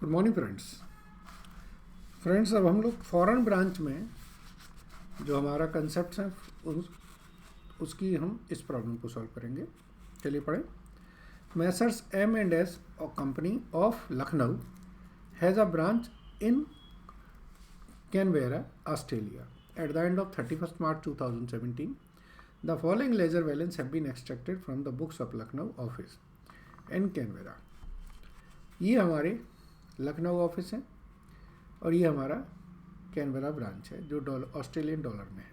Good morning friends अब हम लोग फॉरेन ब्रांच में जो हमारा कंसेप्ट है उसकी हम इस प्रॉब्लम को सॉल्व करेंगे। चलिए पढ़ें। मैसर्स M&S और company of Lucknow has a branch in Canberra Australia at the end of 31st March 2017. The following ledger balance have been extracted from the books of Lucknow office in Canberra. ये हमारे Lucknow office है और ये हमारा Canberra branch है जो Australian dollar में है।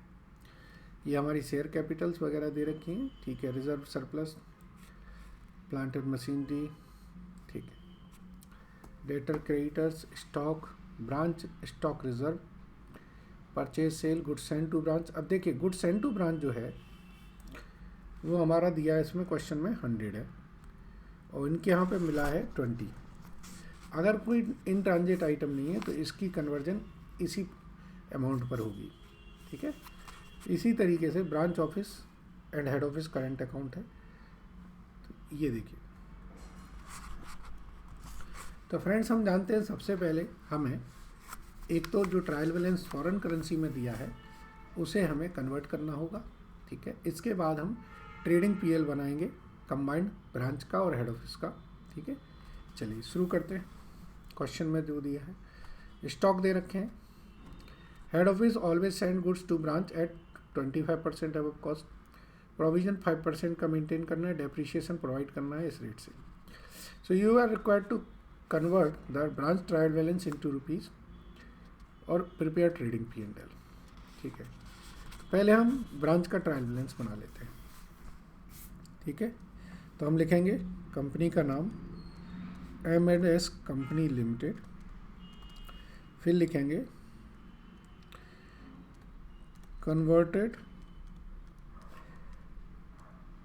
ये हमारी शेयर कैपिटल्स वगैरह दे रखी हैं, ठीक है। Reserve surplus, plant and machinery, ठीक है। Debtor, creditors, stock, branch stock reserve, purchase sale, goods send to branch. अब देखिए गुड्स सेंड टू ब्रांच जो है वो हमारा दिया है इसमें क्वेश्चन में 100 है और इनके यहाँ पे मिला है 20। अगर कोई इन ट्रांजिट आइटम नहीं है तो इसकी कन्वर्जन इसी अमाउंट पर होगी, ठीक है। इसी तरीके से branch office and head office current account है। तो ये देखिए, तो फ्रेंड्स हम जानते हैं सबसे पहले हमें एक तो जो ट्रायल बैलेंस फॉरेन करेंसी में दिया है उसे हमें कन्वर्ट करना होगा, ठीक है। इसके बाद हम ट्रेडिंग पीएल बनाएंगे कंबाइंड ब्रांच का और हेड ऑफिस का, ठीक है। चलिए शुरू करते हैं। क्वेश्चन में जो दिया है स्टॉक दे रखे हैं। Head office always send goods to branch at 25% above cost. Provision 5% का मेंटेन करना है। डेप्रिशिएशन प्रोवाइड करना है इस रेट से। So you are required to convert the branch trial balance into rupees और प्रिपेयर ट्रेडिंग P&L, ठीक है। पहले हम ब्रांच का ट्रायल बैलेंस बना लेते हैं, ठीक है। तो हम लिखेंगे कंपनी का नाम M&S कंपनी लिमिटेड, फिर लिखेंगे converted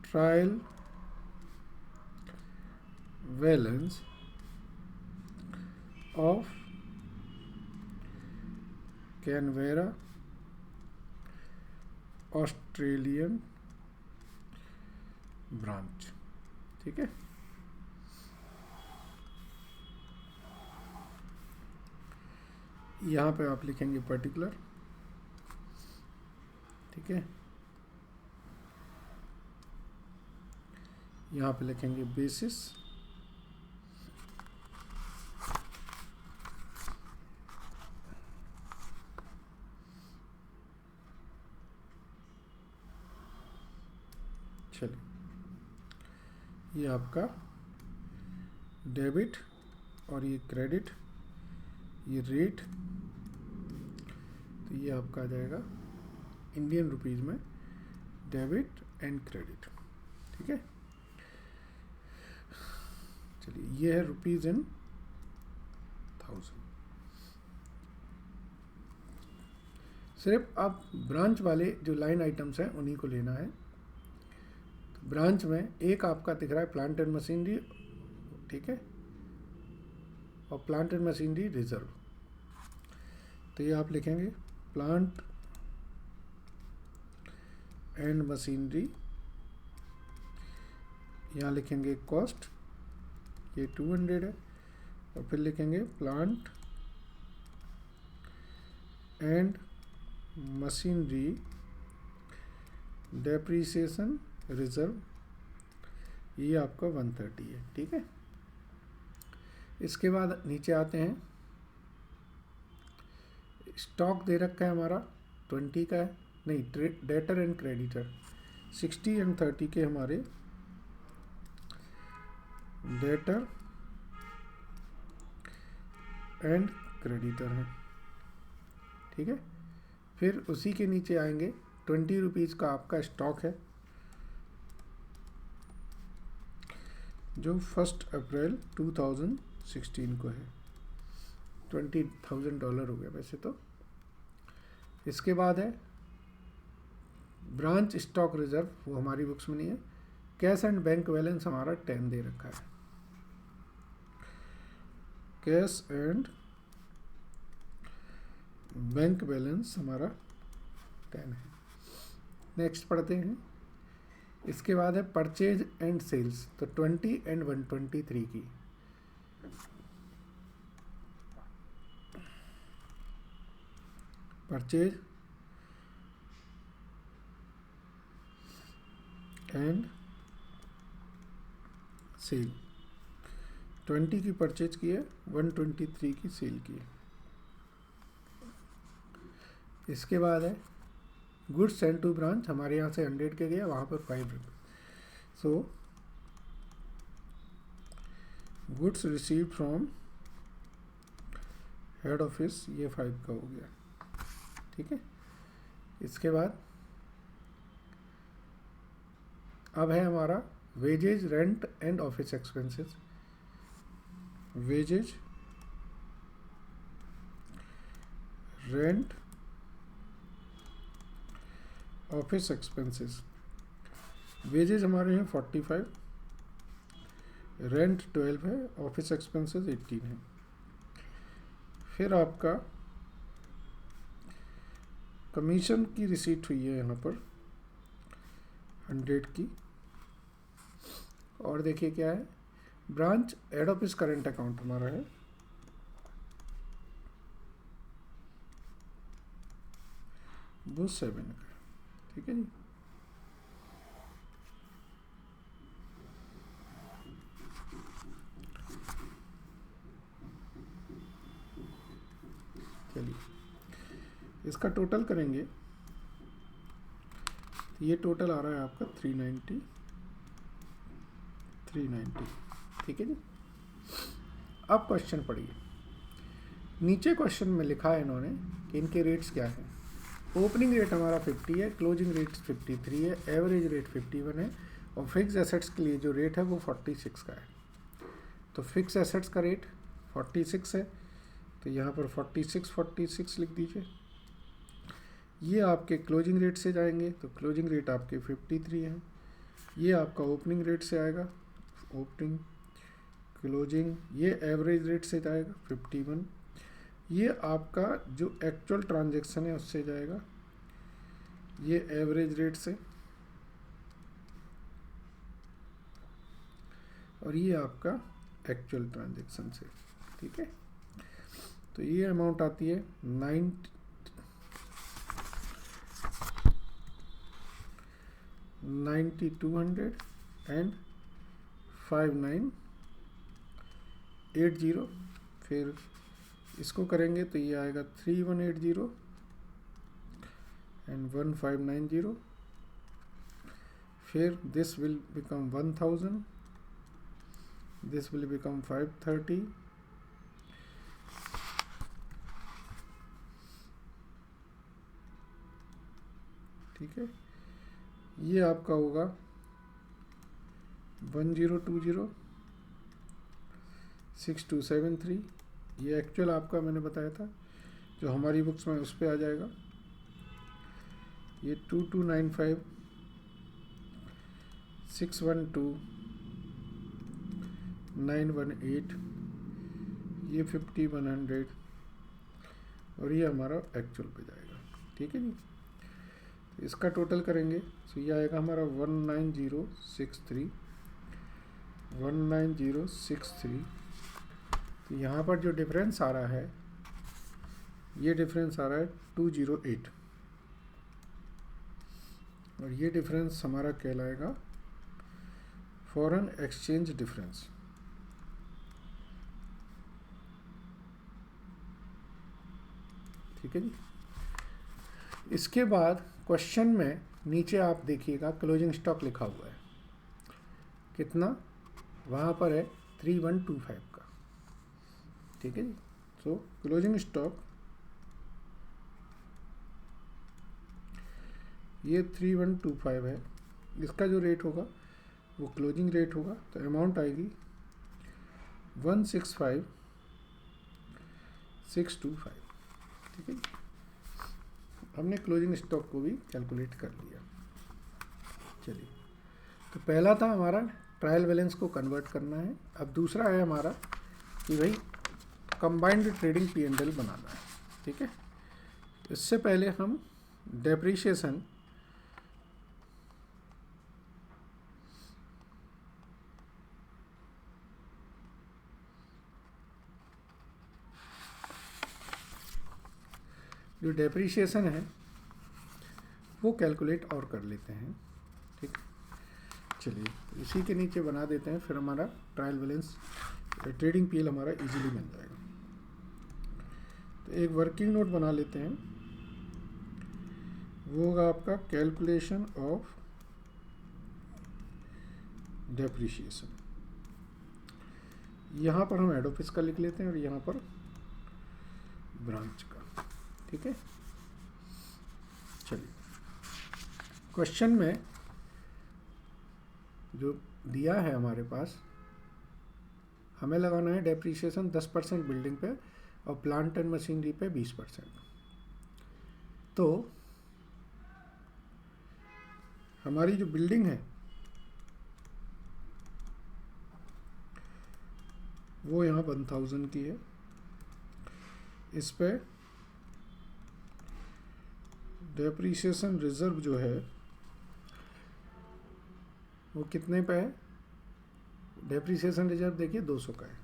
trial balance of Canberra Australian branch, ठीक है। यहाँ पे आप लिखेंगे पर्टिकुलर, ठीक है। यहाँ पे लिखेंगे बेसिस, चलिए ये आपका डेबिट और ये क्रेडिट, ये रेट, तो ये आपका आ जाएगा इंडियन रुपीज़ में डेबिट एंड क्रेडिट, ठीक है। चलिए ये है रुपीज़ इन 1000। सिर्फ आप ब्रांच वाले जो लाइन आइटम्स हैं उन्हीं को लेना है। तो ब्रांच में एक आपका दिख रहा है प्लांट एंड मशीनरी, ठीक है, और प्लांट एंड मशीनरी रिजर्व। तो ये आप लिखेंगे प्लांट एंड मशीनरी, यहाँ लिखेंगे कॉस्ट, ये 200 है, और फिर लिखेंगे plant and machinery depreciation reserve, ये आपका 130 है, ठीक है। इसके बाद नीचे आते हैं। स्टॉक दे रखा है हमारा 20 का है, नहीं, डेटर एंड क्रेडिटर 60 एंड 30 के हमारे डेटर एंड क्रेडिटर हैं, ठीक है। फिर उसी के नीचे आएंगे 20 रुपीज़ का आपका स्टॉक है जो 1 अप्रैल 2016 को है। $20,000 हो गया वैसे तो। इसके बाद है ब्रांच स्टॉक रिजर्व, वो हमारी बुक्स में नहीं है। कैश एंड बैंक बैलेंस हमारा 10 दे रखा है। कैश एंड बैंक बैलेंस हमारा 10 है। नेक्स्ट पढ़ते हैं। इसके बाद है परचेज एंड सेल्स, तो 20 एंड 123 की। Purchase and cell. 20 की परचेज की है, 123 की सेल की है। इसके बाद है गुड्स सेंड टू ब्रांच, हमारे यहाँ से 100 के गया, वहाँ पर 5 रुपये। So goods received from head office, ये 5 का हो गया। ठीक है। इसके बाद अब है हमारा wages, rent and office expenses. Wages, rent, office expenses. Wages हमारे हैं 45, रेंट 12 है, ऑफिस एक्सपेंसेस 18 है। फिर आपका कमीशन की रिसीट हुई है यहाँ पर 100 की। और देखिए क्या है, branch head office current account हमारा है वो 7 का। ठीक है जी। चलिए इसका टोटल करेंगे तो ये टोटल आ रहा है आपका 390। ठीक है जी। अब क्वेश्चन पढ़िए। नीचे क्वेश्चन में लिखा है इन्होंने कि इनके रेट्स क्या हैं। ओपनिंग रेट हमारा 50 है, क्लोजिंग रेट 53 है, एवरेज रेट 51 है, और फिक्स एसेट्स के लिए जो रेट है वो 46 का है। तो फिक्स एसेट्स का रेट 46 है, तो यहाँ पर 46 लिख दीजिए। ये आपके क्लोजिंग रेट से जाएंगे, तो क्लोजिंग रेट आपके 53 है। ये आपका ओपनिंग रेट से आएगा, ओपनिंग क्लोजिंग। ये एवरेज रेट से जाएगा 51। ये आपका जो एक्चुअल ट्रांजैक्शन है उससे जाएगा, ये एवरेज रेट से। और ये आपका एक्चुअल ट्रांजैक्शन से। ठीक है। तो ये अमाउंट आती है 9200 एंड 5980। फिर इसको करेंगे तो ये आएगा 3180 एंड 1590। फिर this will become 1000, this will become 530, ठीक है। ये आपका होगा 1020 6273। ये एक्चुअल आपका मैंने बताया था जो हमारी बुक्स में उस पर आ जाएगा। ये 2295 612 918, ये 5100, और ये हमारा एक्चुअल पे जाएगा। ठीक है जी। तो इसका टोटल करेंगे तो ये आएगा हमारा 19063। तो यहाँ पर जो डिफरेंस आ रहा है, ये डिफरेंस आ रहा है 208, और ये डिफरेंस हमारा कहलाएगा फॉरेन एक्सचेंज डिफरेंस। ठीक है जी। इसके बाद क्वेश्चन में नीचे आप देखिएगा क्लोजिंग स्टॉक लिखा हुआ है कितना, वहाँ पर है 3125 का। ठीक है जी। सो क्लोजिंग स्टॉक ये 3125 है, इसका जो रेट होगा वो क्लोजिंग रेट होगा, तो अमाउंट आएगी 165625। ठीक है। हमने क्लोजिंग स्टॉक को भी कैलकुलेट कर लिया। चलिए, तो पहला था हमारा ट्रायल बैलेंस को कन्वर्ट करना है। अब दूसरा है हमारा कि भाई कंबाइंड ट्रेडिंग P&L बनाना है। ठीक है। इससे पहले हम डेप्रीशिएशन जो डेप्रीशिएशन है वो कैलकुलेट और कर लेते हैं। ठीक, चलिए इसी के नीचे बना देते हैं, फिर हमारा ट्रायल बैलेंस ट्रेडिंग पीएल हमारा इजीली बन जाएगा। तो एक वर्किंग नोट बना लेते हैं, वो होगा आपका कैलकुलेशन ऑफ डेप्रीशिएशन। यहाँ पर हम हेड ऑफिस का लिख लेते हैं और यहाँ पर ब्रांच का। ठीक है, चलिए क्वेश्चन में जो दिया है हमारे पास, हमें लगाना है डेप्रीशिएशन 10% बिल्डिंग पे और प्लांट एंड मशीनरी पे 20%। तो हमारी जो बिल्डिंग है वो यहाँ 1000 की है, इस पे डेप्रीशिएशन रिजर्व जो है वो कितने पे है? डेप्रीशिएशन रिजर्व देखिए 200 का है।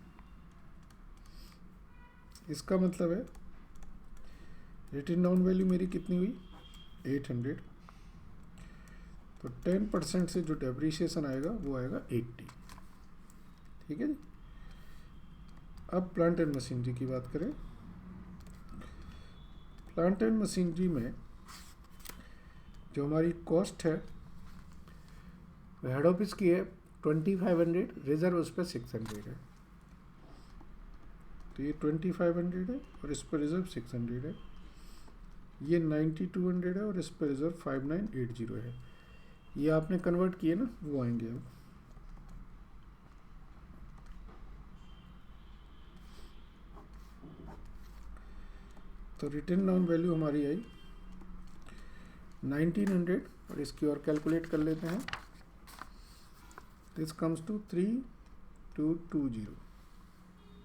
इसका मतलब है रिटन डाउन वैल्यू मेरी कितनी हुई? 800। तो 10% से जो डेप्रीशिएशन आएगा वो आएगा 80। ठीक है जी। अब प्लांट एंड मशीनरी की बात करें। प्लांट एंड मशीनरी में जो हमारी कॉस्ट है हेड ऑफिस की है 2500, रिजर्व उस पर 600 है। तो ये 2500 है और इस पर रिजर्व 600 है। ये 9200 है और इस पर रिजर्व 5980 है। ये आपने कन्वर्ट किए ना, वो आएंगे अब। तो रिटन डाउन वैल्यू हमारी आई 1900 और इसकी और कैलकुलेट कर लेते हैं। This comes to 3220।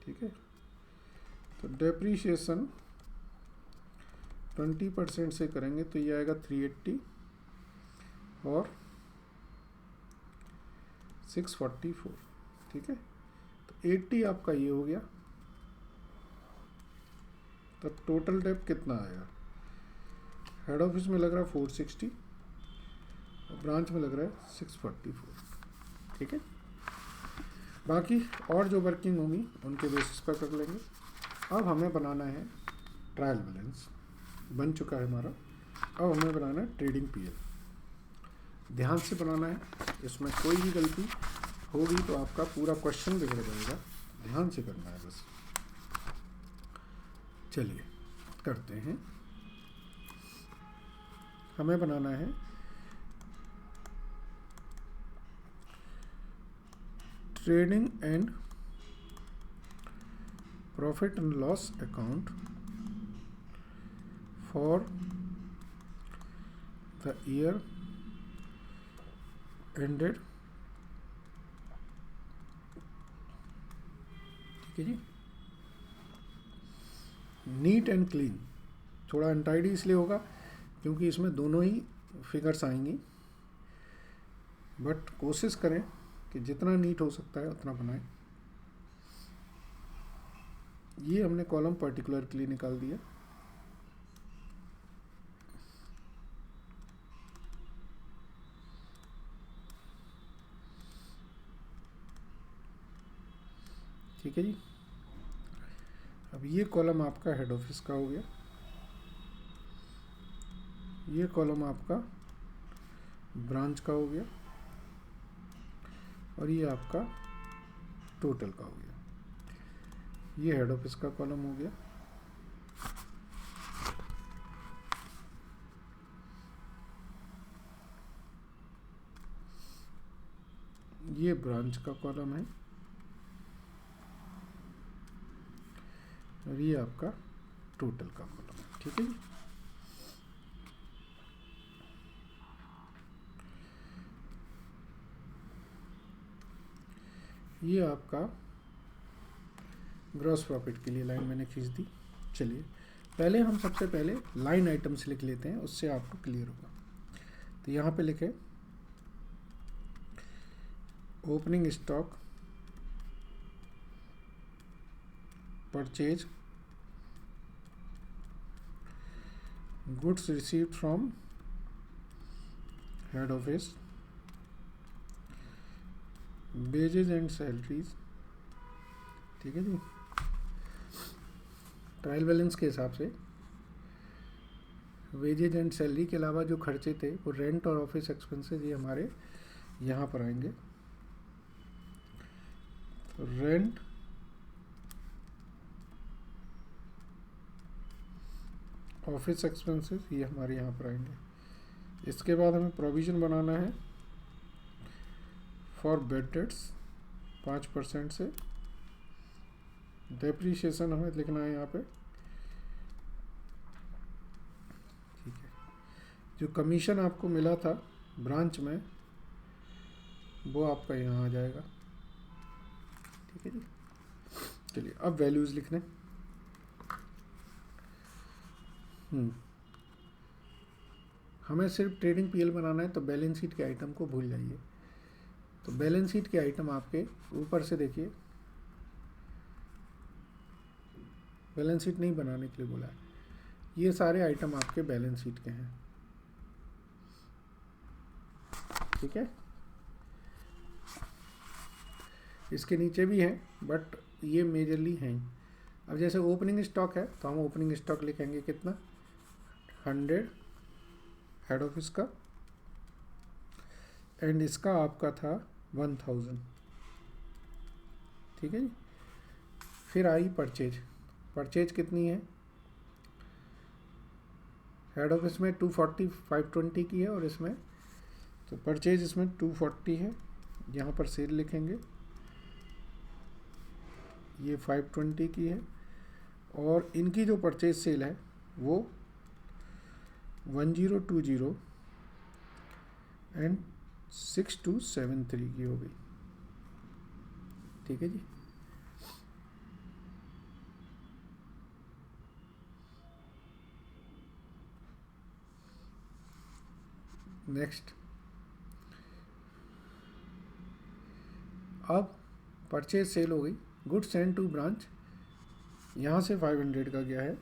ठीक है, तो डेप्रीशिएशन 20% से करेंगे तो ये आएगा 380 और 644। ठीक है, तो 80 आपका ये हो गया। तो टोटल डेप कितना आएगा? हेड ऑफिस में लग रहा है 460 और ब्रांच में लग रहा है 644। ठीक है, बाकी और जो वर्किंग होगी उनके बेसिस पर कर लेंगे। अब हमें बनाना है ट्रायल बैलेंस, बन चुका है हमारा। अब हमें बनाना है ट्रेडिंग पीएल। ध्यान से बनाना है, इसमें कोई भी गलती होगी तो आपका पूरा क्वेश्चन बिगड़ जाएगा। ध्यान से करना है बस। चलिए करते हैं। हमें बनाना है trading and profit and loss account for the year ended. ठीक है जी, नीट एंड क्लीन। थोड़ा अनटाइडी इसलिए होगा क्योंकि इसमें दोनों ही फिगर्स आएंगी, बट कोशिश करें कि जितना नीट हो सकता है उतना बनाएं। ये हमने कॉलम पर्टिकुलर के लिए निकाल दिया। ठीक है जी, अब ये कॉलम आपका हेड ऑफिस का हो गया, ये कॉलम आपका ब्रांच का हो गया और ये आपका टोटल का हो गया। ये हेड ऑफिस का कॉलम हो गया, ये ब्रांच का कॉलम है और ये आपका टोटल का कॉलम है। ठीक है जी, ये आपका ग्रॉस प्रॉफिट के लिए लाइन मैंने खींच दी। चलिए पहले हम सबसे पहले लाइन आइटम्स लिख लेते हैं, उससे आपको क्लियर होगा। तो यहाँ पे लिखे opening stock, purchase, goods received from head office, wages and salaries, ठीक है जी। ट्रायल बैलेंस के हिसाब से वेजेज एंड सैलरी के अलावा जो खर्चे थे वो रेंट और ऑफिस एक्सपेंसेस ये हमारे यहाँ पर आएंगे। रेंट, ऑफिस एक्सपेंसेस ये हमारे यहाँ पर आएंगे। इसके बाद हमें प्रोविज़न बनाना है फॉर बैड डेट्स 5% से। डेप्रीशिएशन हमें लिखना है यहाँ पे, ठीक है। जो कमीशन आपको मिला था ब्रांच में वो आपका यहाँ आ जाएगा, ठीक है जी। चलिए अब वैल्यूज़ लिख लें। हमें सिर्फ ट्रेडिंग पीएल बनाना है तो बैलेंस शीट के आइटम को भूल जाइए। तो बैलेंस शीट के आइटम आपके ऊपर से देखिए, बैलेंस शीट नहीं बनाने के लिए बोला है, ये सारे आइटम आपके बैलेंस शीट के हैं, ठीक है। इसके नीचे भी हैं बट ये मेजरली हैं। अब जैसे ओपनिंग स्टॉक है तो हम ओपनिंग स्टॉक लिखेंगे कितना, 100 हेड ऑफिस का, एंड इसका आपका था 1000, ठीक है जी। फिर आई परचेज, परचेज कितनी है, हेड ऑफिस में 240 520 की है और इसमें तो परचेज इसमें 240 है। यहाँ पर सेल लिखेंगे, ये 520 की है और इनकी जो परचेज सेल है वो 1020 एंड 6273 की हो गई, ठीक है जी। नेक्स्ट, अब परचेज सेल हो गई। गुड्स सेंड टू ब्रांच, यहाँ से 500 का गया है,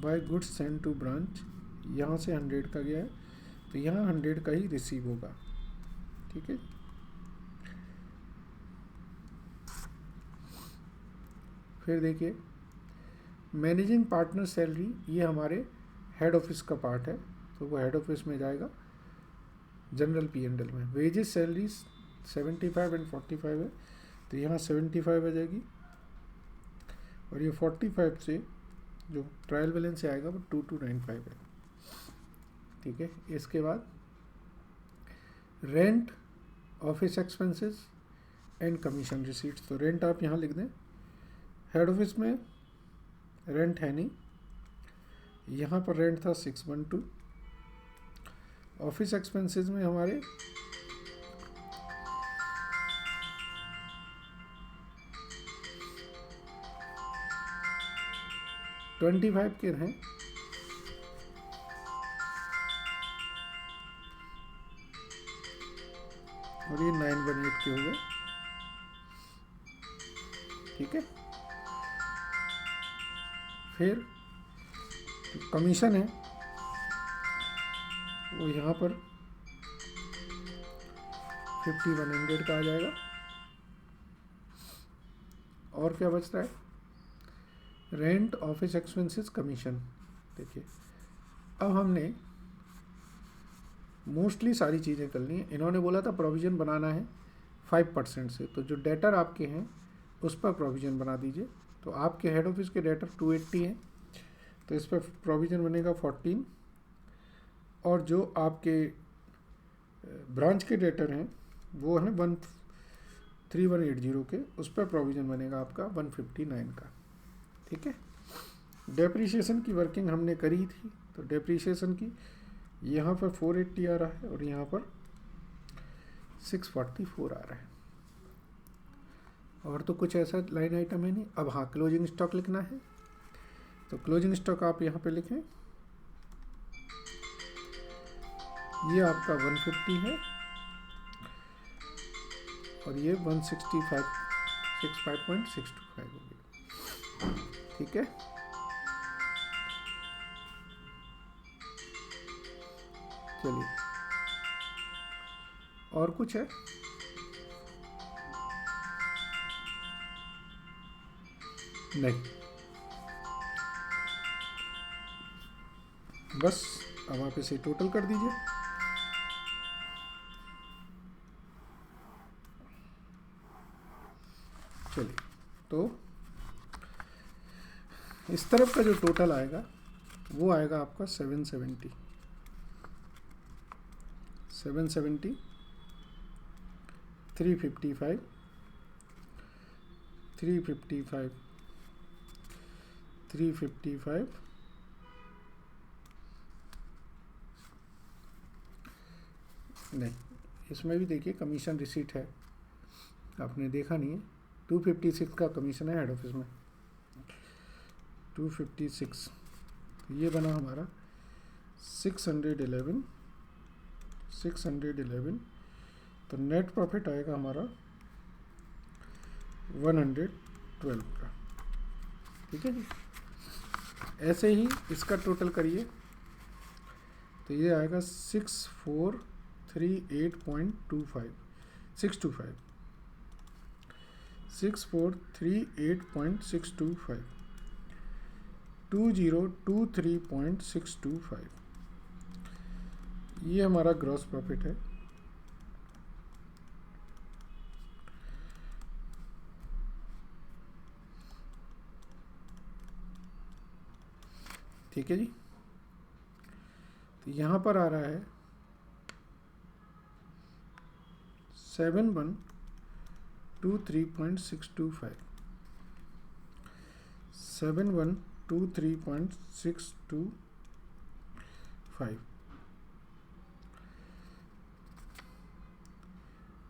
by goods send to branch यहाँ से 100 का गया है, तो यहाँ 100 का ही रिसीव होगा, ठीक है। फिर देखिए मैनेजिंग पार्टनर सैलरी, ये हमारे हेड ऑफिस का पार्ट है तो वो हेड ऑफिस में जाएगा जनरल P&L में। वेजेस सैलरी 75 एंड 45 है तो यहाँ 75 आ जाएगी और ये 45 से जो ट्रायल बैलेंस से आएगा वो 2295 है, ठीक है। इसके बाद rent, office expenses and commission receipts, तो रेंट आप यहाँ लिख दें। हेड ऑफिस में रेंट है नहीं, यहाँ पर रेंट था 612। ऑफिस एक्सपेंसेस में हमारे $25 के हैं, और ये 918 के हो गए, ठीक है। फिर कमीशन है वो यहाँ पर 5100 का आ जाएगा। और क्या बच रहा है, रेंट, ऑफिस एक्सपेंसेस, कमीशन। देखिए अब हमने मोस्टली सारी चीज़ें कर ली हैं। इन्होंने बोला था प्रोविज़न बनाना है 5% से, तो जो डेटर आपके हैं उस पर प्रोविज़न बना दीजिए। तो आपके हेड ऑफिस के डेटर 280 हैं तो इस पर प्रोविज़न बनेगा 14, और जो आपके ब्रांच के डेटर हैं वो है 13180 के, उस पर प्रोविज़न बनेगा आपका 159 का, ठीक है। डेप्रीशिएशन की वर्किंग हमने करी थी तो डेप्रीशिएशन की यहाँ पर 480 आ रहा है और यहाँ पर 644 आ रहा है। और तो कुछ ऐसा लाइन आइटम है नहीं। अब हाँ, क्लोजिंग स्टॉक लिखना है तो क्लोजिंग स्टॉक आप यहाँ पे लिखें, ये आपका 150 है और ये 165.625 हो गया, ठीक है। चलिए, और कुछ है? नहीं, बस अब आप इसे टोटल कर दीजिए। चलिए, तो इस तरफ का जो टोटल आएगा वो आएगा आपका 770, 355, 355, 355, नहीं, इसमें भी देखिए कमीशन रिसीट है, आपने देखा नहीं है। 256 का कमीशन है हेड ऑफिस में, 256, तो ये बना हमारा 611, 611, तो नेट प्रॉफिट आएगा हमारा 112 का। ठीक है जी, ऐसे ही इसका टोटल करिए तो ये आएगा 6438.25, 625, 6438.625, 2023.625, ये हमारा ग्रॉस प्रॉफिट है। ठीक है जी, तो यहाँ पर आ रहा है 7123.625, 7123.625,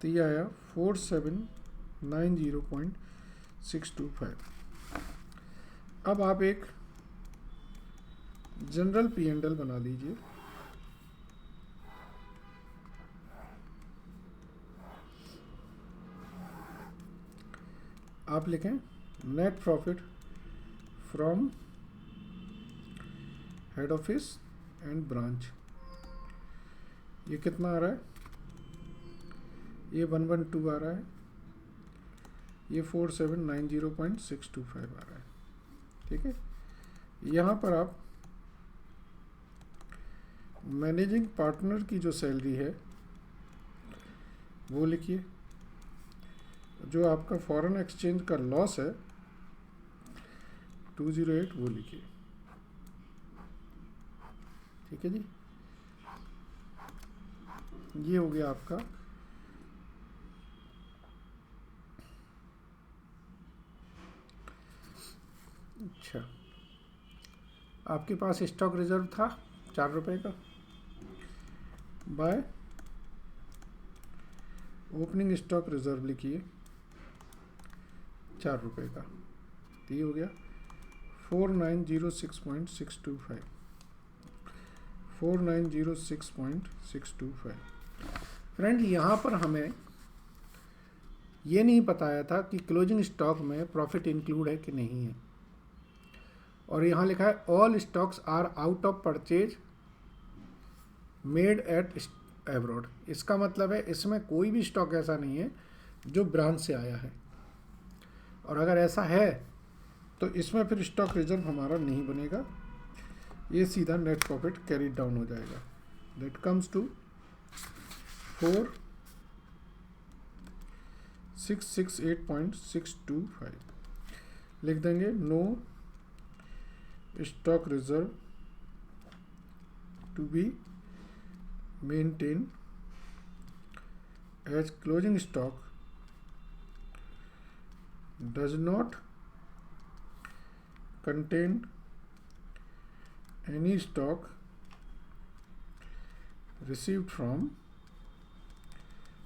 तो ये आया 4790.625। अब आप एक जनरल P&L बना लीजिए। आप लिखें net profit from head office and branch. ये कितना आ रहा है? ये 112 आ रहा है, ये 4790.625 आ रहा है। ठीक है, यहाँ पर आप मैनेजिंग पार्टनर की जो सैलरी है वो लिखिए, जो आपका फॉरेन एक्सचेंज का लॉस है 208 वो लिखिए। ठीक है जी, ये हो गया आपका अच्छा। आपके पास स्टॉक रिजर्व था 4 रुपए का, बाय ओपनिंग स्टॉक रिजर्व लिखिए 4 रुपए का, तो ये हो गया 4906.625, 4906.625। फ्रेंड, यहाँ पर हमें ये नहीं बताया था कि क्लोजिंग स्टॉक में प्रॉफिट इंक्लूड है कि नहीं है, और यहाँ लिखा है all stocks are out of purchase made at abroad. इसका मतलब है इसमें कोई भी स्टॉक ऐसा नहीं है जो ब्रांच से आया है, और अगर ऐसा है तो इसमें फिर स्टॉक रिजर्व हमारा नहीं बनेगा, ये सीधा नेट प्रॉफिट कैरी डाउन हो जाएगा। That comes to 4668.625। लिख देंगे no stock reserve to be maintain as closing stock does not contain any stock received from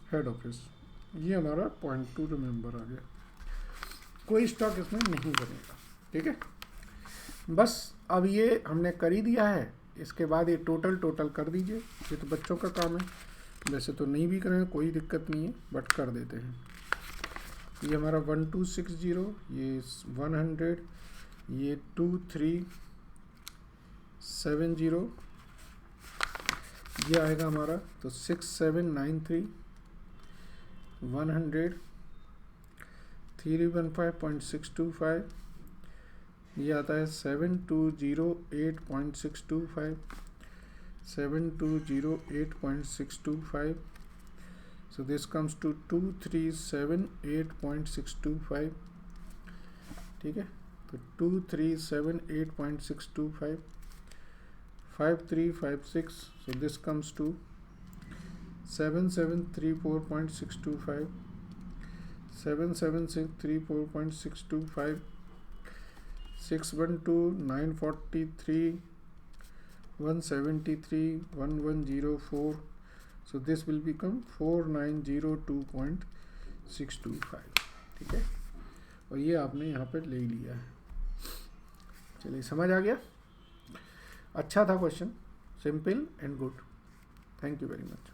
head office। ये हमारा पॉइंट टू रिमेंबर आ गया, कोई स्टॉक इसमें नहीं बनेगा। ठीक है, बस अब ये हमने कर ही दिया है। इसके बाद ये टोटल कर दीजिए, ये तो बच्चों का काम है, वैसे तो नहीं भी करेंगे कोई दिक्कत नहीं है, बट कर देते हैं। ये हमारा 1260, ये 100, ये 2370, ये आएगा हमारा तो 6793 100 315.625, ये आता है 7208.625 7208.625, so this comes to 2378.625, ठीक है। तो 2378.625 5356, so this comes to 7734.625 7734.625 612 943 173 1104, so this will become 4902.625, ठीक है। और ये आपने यहाँ पर ले लिया है। चलिए समझ आ गया, अच्छा था question, simple and good. Thank you very much.